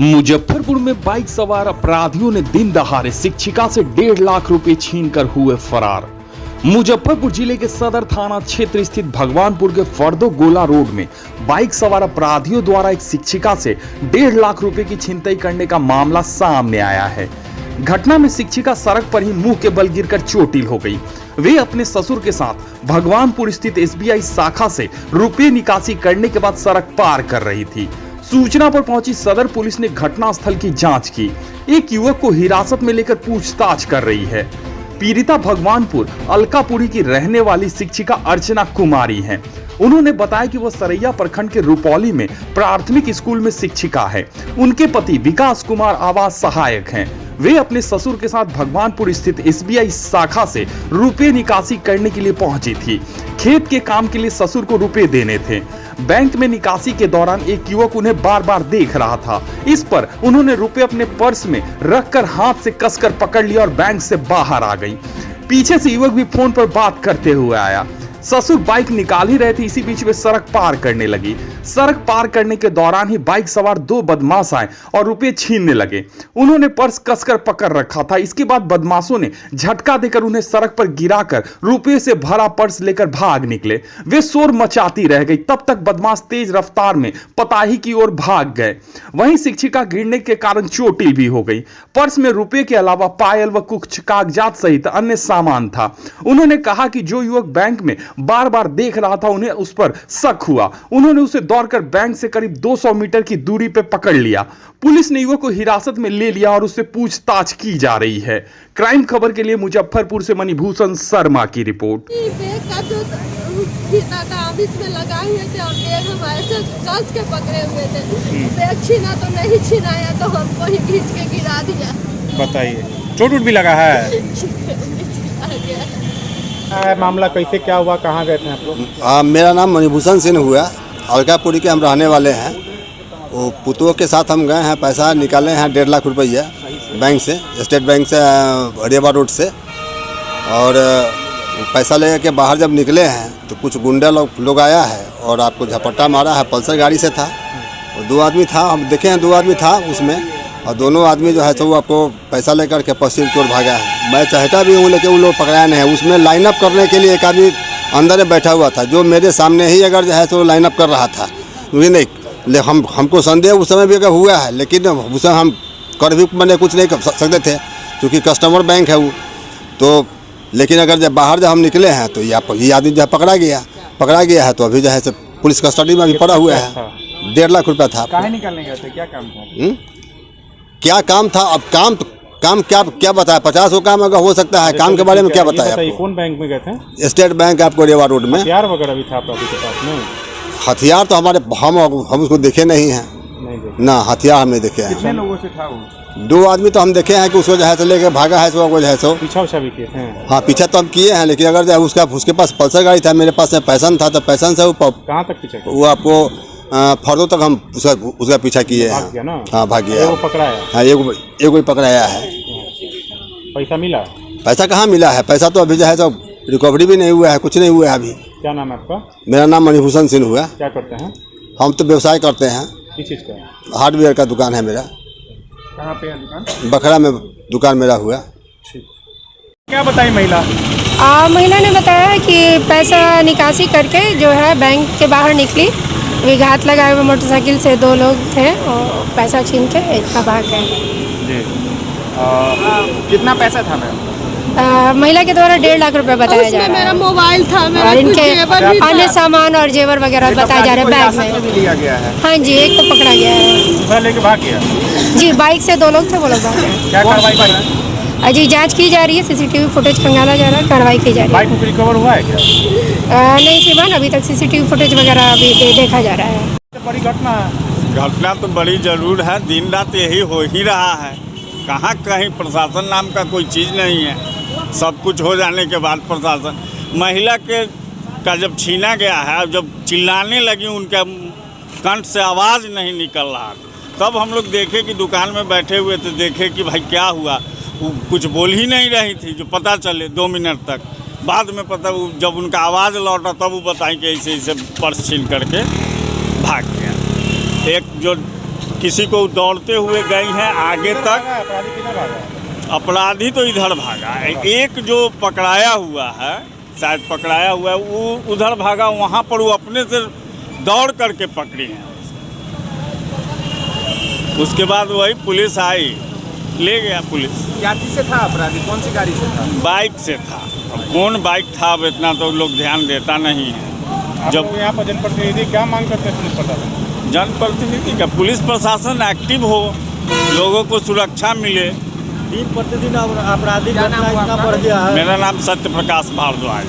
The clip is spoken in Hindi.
मुजफ्फरपुर में बाइक सवार अपराधियों ने दिन दहाड़े शिक्षिका से 1.5 लाख रुपए छीनकर हुए फरार। मुजफ्फरपुर जिले के सदर थाना क्षेत्र स्थित भगवानपुर के फर्दो गोला रोड में बाइक सवार अपराधियों द्वारा एक शिक्षिका से 1.5 लाख रुपए की छिनतई करने का मामला सामने आया है। घटना में शिक्षिका सड़क पर ही मुंह के बल गिरकर चोटिल हो गई। वे अपने ससुर के साथ भगवानपुर स्थित SBI शाखा से रुपए निकासी करने के बाद सड़क पार कर रही थी। सूचना पर पहुंची सदर पुलिस ने घटनास्थल की जांच की। एक युवक को हिरासत में लेकर पूछताछ कर रही है। पीड़िता भगवानपुर अलकापुरी की रहने वाली शिक्षिका अर्चना कुमारी हैं। उन्होंने बताया कि वह सरैया प्रखंड के रुपौली में प्राथमिक स्कूल में शिक्षिका है। उनके पति विकास कुमार आवास सहायक हैं। वे अपने ससुर के साथ भगवानपुर स्थित SBI शाखा से रुपए निकासी करने के लिए पहुंची थी। खेत के काम के लिए ससुर को रुपए देने थे। बैंक में निकासी के दौरान एक युवक उन्हें बार बार देख रहा था। इस पर उन्होंने रुपए अपने पर्स में रखकर हाथ से कसकर पकड़ लिया और बैंक से बाहर आ गई। पीछे से युवक भी फोन पर बात करते हुए आया। ससुर बाइक निकाल ही रहे थे, इसी बीच वे सड़क पार करने लगी। सड़क पार करने के दौरान ही बाइक सवार 2 बदमाश आए और रुपए छीनने लगे। उन्होंने पर्स कसकर पकड़ रखा था। इसके बाद बदमाशों ने झटका देकर उन्हें सड़क पर गिराकर रुपए से भरा पर्स लेकर भाग निकले। वे शोर मचाती रह गई। तब तक बदमाश तेज रफ्तार में पताही की ओर भाग गए। वहीं शिक्षिका गिरने के कारण चोटिल भी हो गई। पर्स में रुपए के अलावा पायल व कुछ कागजात सहित अन्य सामान था। उन्होंने कहा कि जो युवक बैंक में बार बार देख रहा था, उन्हें उस पर शक हुआ। उन्होंने उसे दौड़कर बैंक से करीब 200 मीटर की दूरी पर पकड़ लिया। पुलिस ने युवक को हिरासत में ले लिया और उससे पूछताछ की जा रही है। क्राइम खबर के लिए मुजफ्फरपुर से मणिभूषण शर्मा की रिपोर्ट। इसमें लगाए हुए थे और बैग हम ऐसे कस के पकड़े हुए थे। बैग छीना तो नहीं छीनाया, तो हमको ही खींच के गिरा दिया। बताइए, चोट भी लगा है? मामला कैसे क्या हुआ, कहाँ गए थे आप लोग? मेरा नाम मणिभूषण सिंह हुआ। अलकापुरी के हम रहने वाले हैं। वो पुतों के साथ हम गए हैं, पैसा निकाले हैं 1.5 लाख रुपया बैंक से, स्टेट बैंक से, हरियाबा रोड से। और पैसा लेकर के बाहर जब निकले हैं तो कुछ गुंडा लोग आया है और आपको झपट्टा मारा है। पल्सर गाड़ी से था और 2 आदमी था, हम देखे हैं 2 आदमी था उसमें। और दोनों आदमी जो है तो वो आपको पैसा लेकर के पश्चिम की ओर भागा है। मैं चाहता भी हूँ लेकिन उन लोग पकड़ाया नहीं है। उसमें लाइनअप करने के लिए एक आदमी अंदर में बैठा हुआ था, जो मेरे सामने ही अगर जो है तो लाइनअप कर रहा था। नहीं, हमको संदेह उस समय भी अगर हुआ है, लेकिन उस समय हम कर भी मैंने कुछ नहीं कर सकते थे क्योंकि कस्टमर बैंक है वो तो। लेकिन अगर जब बाहर जब हम निकले हैं तो ये आदमी जो है पकड़ा गया है। तो अभी जो है पुलिस कस्टडी में अभी पड़ा हुआ है। 1.5 लाख रुपया था। काहे निकालने गए थे? क्या काम था? क्या काम था? अब काम क्या बताया? 50 काम अगर हो सकता है। काम के बारे में क्या बताया? कौन बैंक में गए थे? स्टेट बैंक आपको हरियाबा रोड में। हथियार वगैरह भी था आपके पास में? हथियार तो हम उसको देखे नहीं हैं। ना, हथियार हम नहीं देखे हैं। कितने लोगों से था वो? 2 आदमी तो हम देखे हैं कि उसको जो है तो लेकर भागा है, जो है सो पीछा भी किए थे? हाँ, पीछा तो हम किए हैं, लेकिन अगर जो है उसके पास पल्सर गाड़ी था, मेरे पास पैसन था, तो पैसन से कहाँ तक पीछा? वो आपको फर्दो तक हम उसका पीछा किए हैं। हाँ, भाग गया। वो पकड़ाया? हाँ, एगो ही पकड़ाया है। पैसा मिला? पैसा कहाँ मिला है? पैसा तो अभी जो है तो रिकवरी भी नहीं हुआ है, कुछ नहीं हुआ है अभी। क्या नाम है आपका? मेरा नाम मणिभूषण सिंह हुआ। क्या करते हैं? हम तो व्यवसाय करते हैं। किस चीज़ का? हार्डवेयर का दुकान है मेरा। कहाँ पे है दुकान? बखरा में दुकान मेरा हुआ। क्या बताई महिला? महिला ने बताया कि पैसा निकासी करके जो है बैंक के बाहर निकली। घात लगाए हुए मोटरसाइकिल से 2 लोग थे और पैसा छीन के इतना भाग गए। जी। कितना पैसा था मैम? महिला के द्वारा 1.5 लाख रुपए बताया जा रहा है। मेरा मोबाइल था, मेरा और इनके जेवर भी अन्य था। सामान और जेवर वगैरह बताया जा रहा है बैग में। लिया गया है? हाँ जी, एक को पकड़ा गया है। दूसरा लेके भाग गया? जी, बाइक से 2 लोग थे, वो लोग भाग गए। क्या कार्रवाई कर रहे हैं? जी, जांच की जा रही है। CCTV फुटेज खंगाला जा रहा है, कार्रवाई की जा रही है। बाइक रिकवर हुआ है क्या? नहीं श्रीमान, अभी तक CCTV फुटेज वगैरह अभी देखा जा रहा है। बड़ी घटना तो बड़ी जरूर है। दिन रात यही हो ही रहा है। कहाँ कहीं प्रशासन नाम का कोई चीज़ नहीं है। सब कुछ हो जाने के बाद प्रशासन महिला का जब छीना गया है, जब चिल्लाने लगी, उनके कंठ से आवाज़ नहीं निकल रहा, तब हम लोग देखे कि दुकान में बैठे हुए थे, देखे कि भाई क्या हुआ। वो कुछ बोल ही नहीं रही थी, जो पता चले 2 मिनट तक। बाद में पता, जब उनका आवाज़ लौटा तब वो बताएं कि ऐसे ऐसे पर्स छीन करके भाग गया। एक जो किसी को दौड़ते हुए गई हैं आगे तक। अपराधी किधर भागा? अपराधी तो इधर भागा है, एक जो पकड़ाया हुआ है, शायद पकड़ाया हुआ है, वो उधर भागा, वहाँ पर वो अपने से दौड़ करके पकड़ी हैं। उसके बाद वही पुलिस आई, ले गया पुलिस। क्या चीज़ से था अपराधी, कौन सी गाड़ी से था? बाइक से था। अब कौन बाइक था अब इतना तो लोग ध्यान देता नहीं है। जब यहाँ पर जनप्रतिनिधि क्या मांग करते हैं पुलिस प्रशासन? जनप्रतिनिधि का पुलिस प्रशासन एक्टिव हो, लोगों को सुरक्षा मिले। दिन प्रतिदिन आपराधिक घटना इतना बढ़ गया है। मेरा नाम सत्य प्रकाश भारद्वाज।